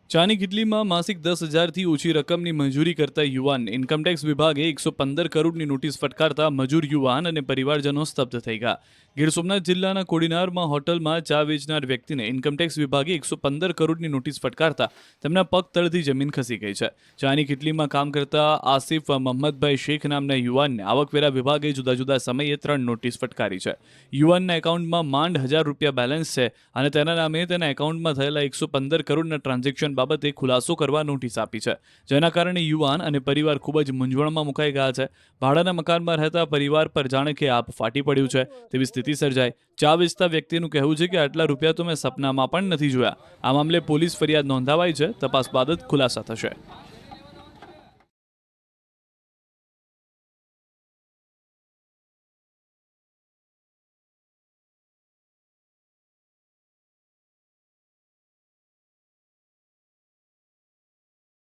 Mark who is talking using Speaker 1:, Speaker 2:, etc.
Speaker 1: ચાની કિટલીમાં માસિક 10,000થી ઓછી રકમની મંજૂરી કરતા યુવાનને ઇન્કમટેક્સ વિભાગે 115 કરોડની નોટિસ ફટકારતા મજૂર યુવાન અને પરિવારજનો સ્તબ્ધ થઈ ગયા. ગીર સોમનાથ જિલ્લાના કોડીનારમાં હોટલમાં ચા વેચનાર વ્યક્તિને ઇન્કમટેક્સ વિભાગે 115 કરોડની નોટિસ ફટકારતા તેમના પગ તળથી જમીન ખસી ગઈ છે. ચાની કિટલીમાં કામ કરતા આસિફ મહમ્મદભાઈ શેખ નામના યુવાનને આવકવેરા વિભાગે જુદા જુદા સમયે 3 નોટિસ ફટકારી છે. યુવાનના એકાઉન્ટમાં માંડ 1,000 રૂપિયા બેલેન્સ છે અને તેના નામે તેના એકાઉન્ટમાં થયેલા 115 કરોડના ટ્રાન્ઝેક્શન બાબતે ખુલાસો કરવા નોટિસ આપી છે, જેના કારણે યુવાન અને પરિવાર ખૂબ જ મૂંઝવણમાં મુકાઈ ગયા છે. ભાડાના મકાનમાં રહેતા પરિવાર પર જાણે કે આપ ફાટી પડ્યું છે તેવી સ્થિતિ સર્જાઈ. ચા વેચતા વ્યક્તિનું કહેવું છે કે આટલા રૂપિયા તો મેં સપનામાં પણ નથી જોયા. આ મામલે પોલીસ ફરિયાદ નોંધાવાઈ છે. તપાસ બાદ જ ખુલાસા થશે.